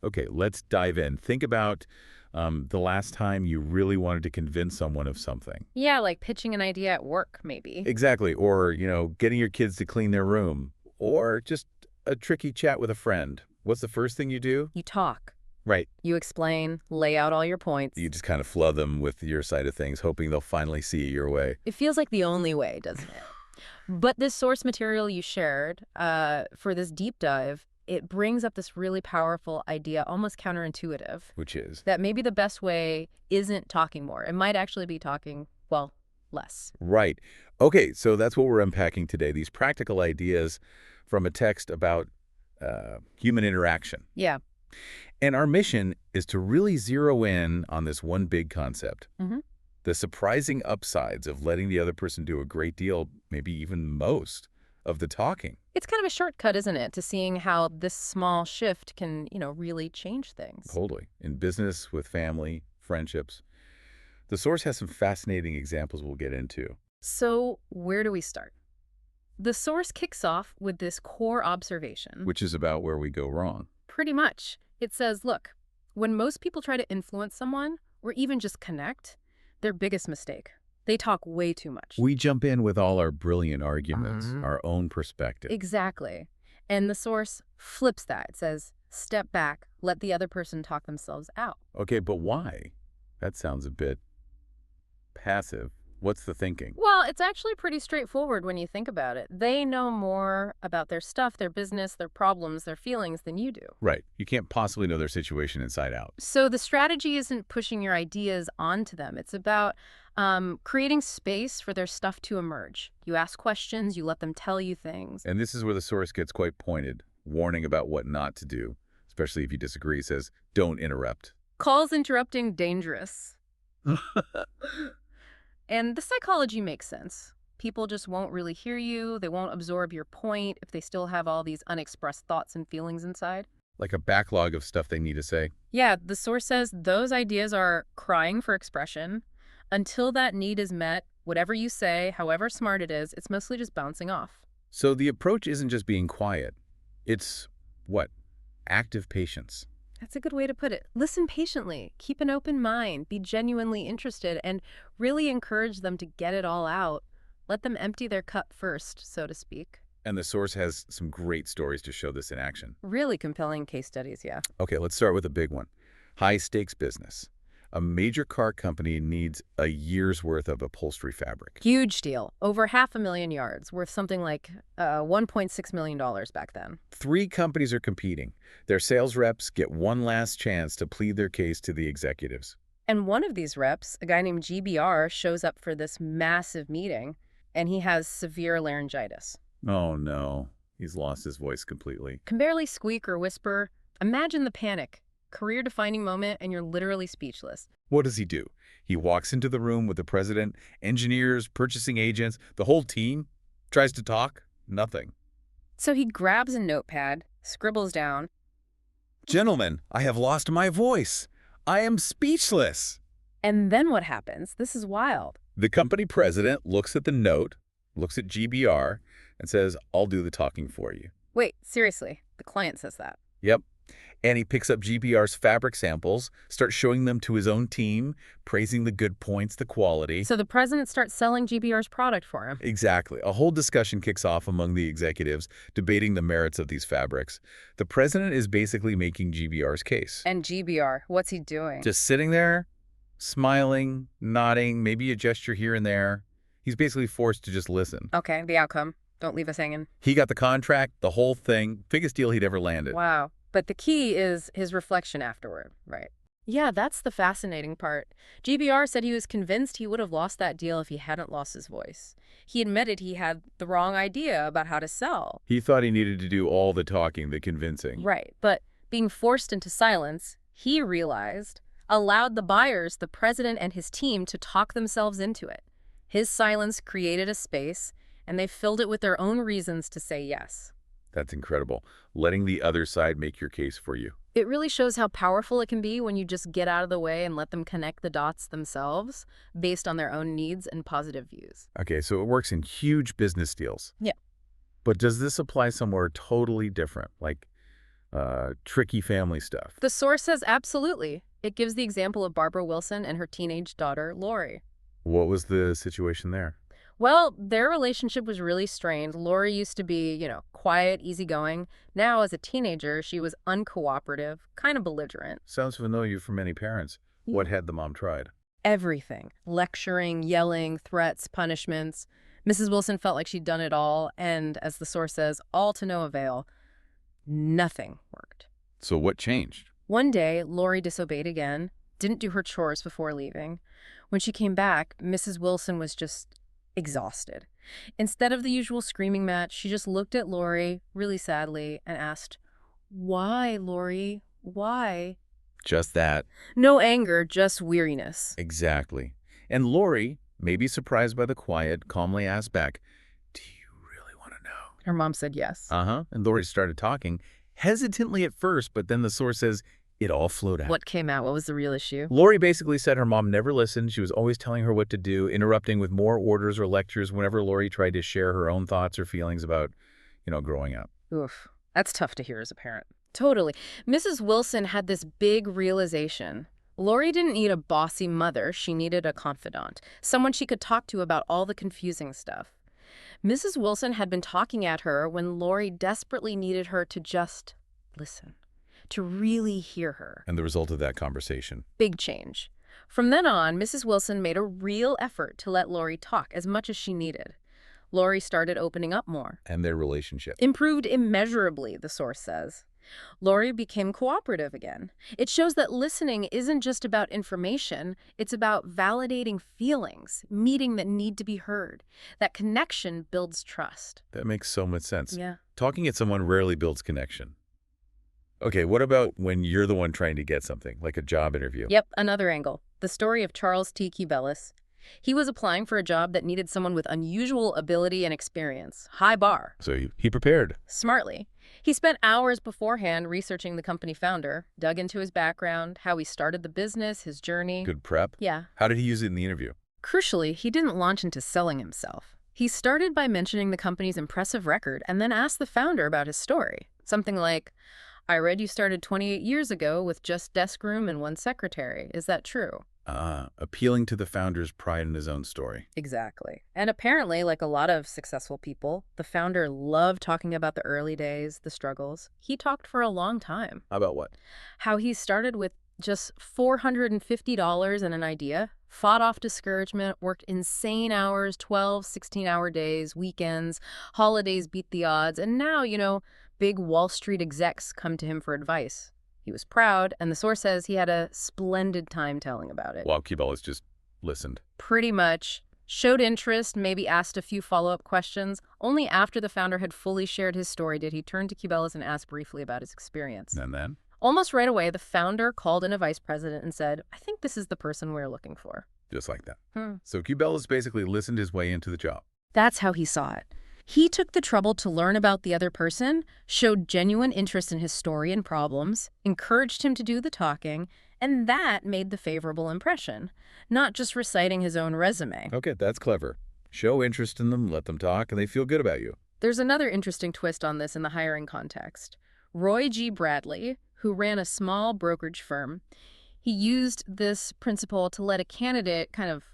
Okay, let's dive in. Think about the last time you really wanted to convince someone of something. Yeah, like pitching an idea at work, maybe. Exactly. Or, getting your kids to clean their room. Or just a tricky chat with a friend. What's the first thing you do? You talk, Right. you explain, lay out all your You points. just kind of flood them with your side of things, hoping they'll finally see it your way. It feels like the only way, doesn't it? But this source material you shared for this deep dive, it brings up this really powerful idea, almost counterintuitive, Which is? that maybe the best way isn't talking more. It might actually be talking, well, less. Right. Okay, so that's what we're unpacking today. These practical ideas from a text about human interaction. Yeah. And our mission is to really zero in on this one big concept. hmm The surprising upsides of letting the other person do a great deal, maybe even most, of the talking. It's kind of a shortcut, isn't it, to seeing how this small shift can, really change things. Totally. In business, with family, friendships. The source has some fascinating examples we'll get into. So, where do we start? The source kicks off with this core observation. Which is about where we go wrong. Pretty much. It says, look, when most people try to influence someone, or even just connect, their biggest mistake. They talk way too much. We jump in with all our brilliant arguments, Mhm. our own perspective. Exactly. And the source flips that. It says, step back, let the other person talk themselves out. Okay, but why? That sounds a bit passive. What's the thinking? Well, it's actually pretty straightforward when you think about it. They know more about their stuff, their business, their problems, their feelings than you do. Right. You can't possibly know their situation inside out. So the strategy isn't pushing your ideas onto them. It's about creating space for their stuff to emerge. You ask questions, you let them tell you things. And this is where the source gets quite pointed, warning about what not to do, especially if you disagree, says, don't interrupt. Calls interrupting dangerous. And the psychology makes sense. People just won't really hear you. They won't absorb your point if they still have all these unexpressed thoughts and feelings inside. Like a backlog of stuff they need to say. Yeah, the source says those ideas are crying for expression. Until that need is met, whatever you say, however smart it is, it's mostly just bouncing off. So the approach isn't just being quiet. It's, what? Active patience. That's a good way to put it. Listen patiently, keep an open mind, be genuinely interested, and really encourage them to get it all out. Let them empty their cup first, so to speak. And the source has some great stories to show this in action. Really compelling case studies, yeah. Okay, let's start with a big one. High-stakes business. A major car company needs a year's worth of upholstery fabric. Huge deal. Over 500,000 yards, worth something like $1.6 million back then. 3 companies are competing. Their sales reps get one last chance to plead their case to the executives. And one of these reps, a guy named GBR, shows up for this massive meeting, and he has severe laryngitis. Oh no, he's lost his voice completely. Can barely squeak or whisper. Imagine the panic. Career-defining moment, and you're literally speechless. What does he do? He walks into the room with the president, engineers, purchasing agents, the whole team, tries to talk, nothing. So he grabs a notepad, scribbles down. Gentlemen, I have lost my voice. I am speechless. And then what happens? This is wild. The company president looks at the note, looks at GBR, and says, I'll do the talking for you. Wait, seriously, the client says that. Yep. And he picks up GBR's fabric samples, starts showing them to his own team, praising the good points, the quality. So the president starts selling GBR's product for him. Exactly. A whole discussion kicks off among the executives, debating the merits of these fabrics. The president is basically making GBR's case. And GBR, what's he doing? Just sitting there, smiling, nodding, maybe a gesture here and there. He's basically forced to just listen. Okay, the outcome. Don't leave us hanging. He got the contract, the whole thing, biggest deal he'd ever landed. Wow. But the key is his reflection afterward, right? Yeah, that's the fascinating part. GBR said he was convinced he would have lost that deal if he hadn't lost his voice. He admitted he had the wrong idea about how to sell. He thought he needed to do all the talking, the convincing. Right, but being forced into silence, he realized, allowed the buyers, the president and his team, to talk themselves into it. His silence created a space, and they filled it with their own reasons to say yes. That's incredible. Letting the other side make your case for you. It really shows how powerful it can be when you just get out of the way and let them connect the dots themselves based on their own needs and positive views. Okay, so it works in huge business deals. Yeah. But does this apply somewhere totally different, like tricky family stuff. The source says absolutely. It gives the example of Barbara Wilson and her teenage daughter, Lori. What was the situation there? Well, their relationship was really strained. Lori used to be, quiet, easygoing. Now, as a teenager, she was uncooperative, kind of belligerent. Sounds familiar for many parents. What had the mom tried? Everything. Lecturing, yelling, threats, punishments. Mrs. Wilson felt like she'd done it all, and, as the source says, all to no avail. Nothing worked. So what changed? One day, Lori disobeyed again, didn't do her chores before leaving. When she came back, Mrs. Wilson was just exhausted. Instead of the usual screaming match, she just looked at Lori really sadly and asked, "Why, Lori? Why?" Just that. No anger, just weariness. Exactly. And Lori, maybe surprised by the quiet, calmly asked back, "Do you really want to know?" Her mom said yes. Uh-huh. And Lori started talking, hesitantly at first, but then the source says it all flowed out. What came out? What was the real issue? Lori basically said her mom never listened. She was always telling her what to do, interrupting with more orders or lectures whenever Lori tried to share her own thoughts or feelings about, growing up. Oof. That's tough to hear as a parent. Totally. Mrs. Wilson had this big realization. Lori didn't need a bossy mother. She needed a confidant, someone she could talk to about all the confusing stuff. Mrs. Wilson had been talking at her when Lori desperately needed her to just listen, to really hear her. And the result of that conversation? Big change. From then on, Mrs. Wilson made a real effort to let Lori talk as much as she needed. Lori started opening up more. And their relationship? Improved immeasurably, the source says. Lori became cooperative again. It shows that listening isn't just about information, it's about validating feelings, meeting that need to be heard. That connection builds trust. That makes so much sense. Yeah. Talking at someone rarely builds connection. Okay, what about when you're the one trying to get something, like a job interview? Yep, another angle. The story of Charles T. Cubelis. He was applying for a job that needed someone with unusual ability and experience. High bar. So he prepared. Smartly. He spent hours beforehand researching the company founder, dug into his background, how he started the business, his journey. Good prep? Yeah. How did he use it in the interview? Crucially, he didn't launch into selling himself. He started by mentioning the company's impressive record and then asked the founder about his story. Something like, "I read you started 28 years ago with just desk room and one secretary. Is that true?" Appealing to the founder's pride in his own story. Exactly. And apparently, like a lot of successful people, the founder loved talking about the early days, the struggles. He talked for a long time. How about what? How he started with just $450 and an idea, fought off discouragement, worked insane hours, 12, 16-hour days, weekends, holidays beat the odds, and now, big Wall Street execs come to him for advice. He was proud, and the source says he had a splendid time telling about it. While Cubelis just listened. Pretty much. Showed interest, maybe asked a few follow-up questions. Only after the founder had fully shared his story did he turn to Cubelis and ask briefly about his experience. And then? Almost right away, the founder called in a vice president and said, "I think this is the person we're looking for." Just like that. So Cubelis basically listened his way into the job. That's how he saw it. He took the trouble to learn about the other person, showed genuine interest in his story and problems, encouraged him to do the talking, and that made the favorable impression, not just reciting his own resume. Okay, that's clever. Show interest in them, let them talk, and they feel good about you. There's another interesting twist on this in the hiring context. Roy G. Bradley, who ran a small brokerage firm, he used this principle to let a candidate kind of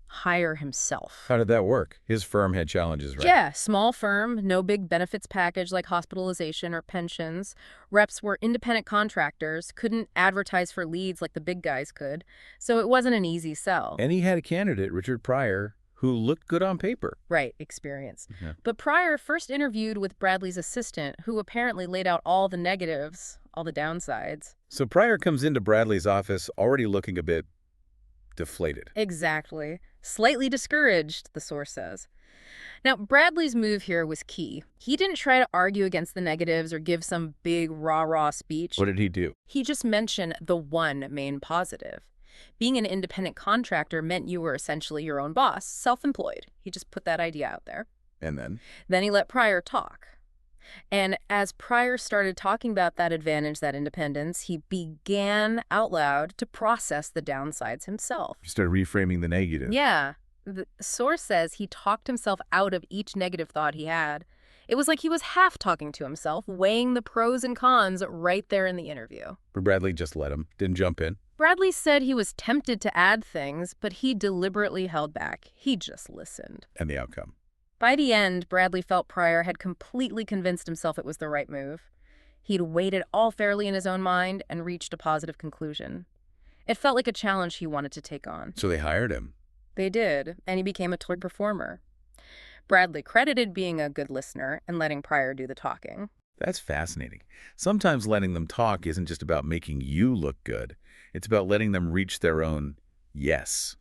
hire himself. How did that work? His firm had challenges, right? Yeah, small firm, no big benefits package like hospitalization or pensions. Reps were independent contractors, couldn't advertise for leads like the big guys could, so it wasn't an easy sell. And he had a candidate, Richard Pryor, who looked good on paper. Right, experience. Yeah. But Pryor first interviewed with Bradley's assistant, who apparently laid out all the negatives, all the downsides. So Pryor comes into Bradley's office already looking a bit deflated. Exactly. Slightly discouraged, the source says. Now, Bradley's move here was key. He didn't try to argue against the negatives or give some big rah-rah speech. What did he do? He just mentioned the one main positive. Being an independent contractor meant you were essentially your own boss, self-employed. He just put that idea out there. And then? Then he let Pryor talk. And as Pryor started talking about that advantage, that independence, he began out loud to process the downsides himself. He started reframing the negative. Yeah. The source says he talked himself out of each negative thought he had, It was like he was half talking to himself, weighing the pros and cons right there in the interview. But Bradley just let him, didn't jump in. Bradley said he was tempted to add things, but he deliberately held back. He just listened. And the outcome. By the end, Bradley felt Pryor had completely convinced himself it was the right move. He'd weighed it all fairly in his own mind and reached a positive conclusion. It felt like a challenge he wanted to take on. So they hired him. They did, and he became a top performer. Bradley credited being a good listener and letting Pryor do the talking. That's fascinating. Sometimes letting them talk isn't just about making you look good. It's about letting them reach their own yes.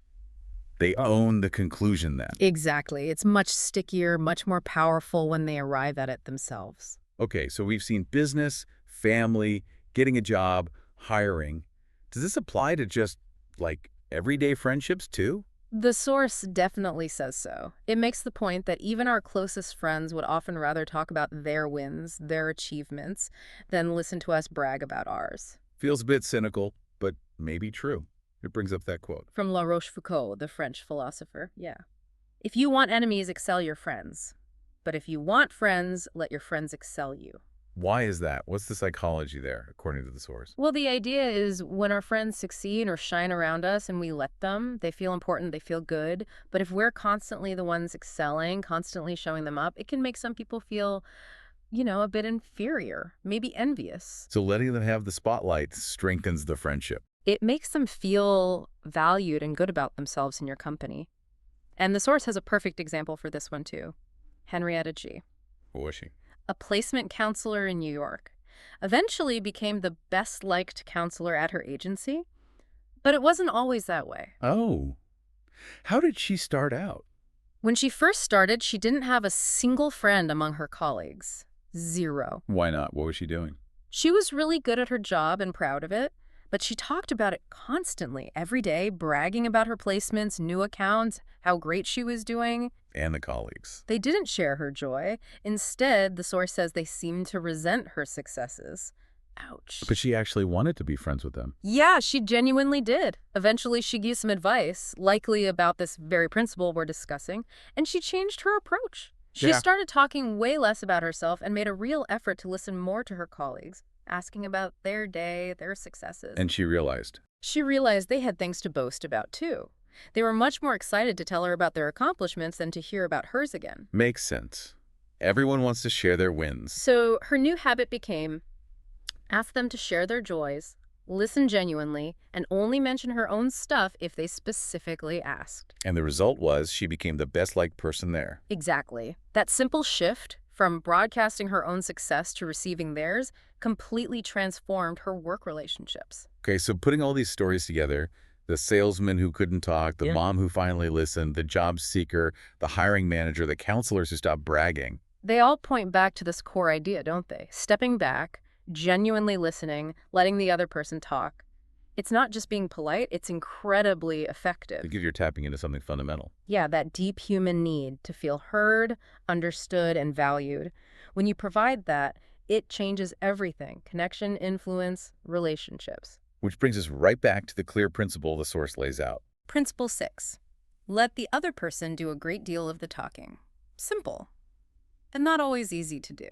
They own the conclusion then. Exactly. It's much stickier, much more powerful when they arrive at it themselves. Okay, so we've seen business, family, getting a job, hiring. Does this apply to just, like, everyday friendships too? The source definitely says so. It makes the point that even our closest friends would often rather talk about their wins, their achievements, than listen to us brag about ours. Feels a bit cynical, but maybe true. It brings up that quote. From La Rochefoucauld, the French philosopher, yeah. If you want enemies, excel your friends. But if you want friends, let your friends excel you. Why is that? What's the psychology there, according to the source? Well, the idea is when our friends succeed or shine around us and we let them, they feel important, they feel good. But if we're constantly the ones excelling, constantly showing them up, it can make some people feel, a bit inferior, maybe envious. So letting them have the spotlight strengthens the friendship. It makes them feel valued and good about themselves in your company. And the source has a perfect example for this one, too. Henrietta G. What was she? A placement counselor in New York, eventually became the best-liked counselor at her agency. But it wasn't always that way. Oh. How did she start out? When she first started, she didn't have a single friend among her colleagues. Zero. Why not? What was she doing? She was really good at her job and proud of it, but she talked about it constantly, every day, bragging about her placements, new accounts, how great she was doing. And the colleagues. They didn't share her joy. Instead, the source says they seemed to resent her successes. Ouch. But she actually wanted to be friends with them. Yeah, she genuinely did. Eventually, she gave some advice, likely about this very principle we're discussing, and she changed her approach. She started talking way less about herself and made a real effort to listen more to her colleagues, asking about their day, their successes. And she realized. She realized they had things to boast about, too. They were much more excited to tell her about their accomplishments than to hear about hers again. Makes sense. Everyone wants to share their wins. So her new habit became ask them to share their joys, listen genuinely, and only mention her own stuff if they specifically asked. And the result was she became the best-liked person there. Exactly. That simple shift from broadcasting her own success to receiving theirs completely transformed her work relationships. Okay, so putting all these stories together, the salesman who couldn't talk, the mom who finally listened, the job seeker, the hiring manager, the counselors who stopped bragging. They all point back to this core idea, don't they? Stepping back, genuinely listening, letting the other person talk. It's not just being polite, it's incredibly effective. Because you're tapping into something fundamental. Yeah, that deep human need to feel heard, understood, and valued. When you provide that, it changes everything. Connection, influence, relationships. Which brings us right back to the clear principle the source lays out. Principle 6. Let the other person do a great deal of the talking. Simple. And not always easy to do.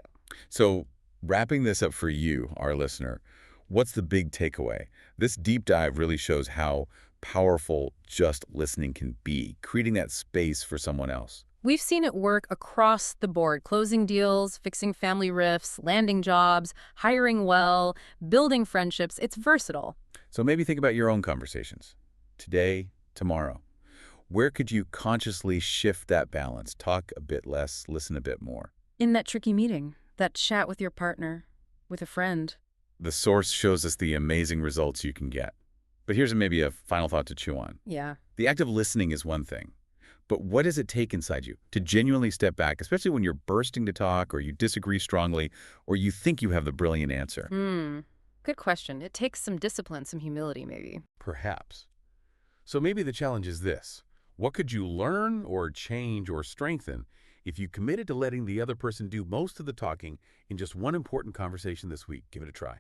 So, wrapping this up for you, our listener, what's the big takeaway? This deep dive really shows how powerful just listening can be, creating that space for someone else. We've seen it work across the board, closing deals, fixing family rifts, landing jobs, hiring well, building friendships. It's versatile. So maybe think about your own conversations. Today, tomorrow. Where could you consciously shift that balance? Talk a bit less, listen a bit more. In that tricky meeting, that chat with your partner, with a friend. The source shows us the amazing results you can get. But here's maybe a final thought to chew on. Yeah. The act of listening is one thing. But what does it take inside you to genuinely step back, especially when you're bursting to talk or you disagree strongly or you think you have the brilliant answer? Good question. It takes some discipline, some humility, maybe. Perhaps. So maybe the challenge is this. What could you learn or change or strengthen if you committed to letting the other person do most of the talking in just one important conversation this week? Give it a try.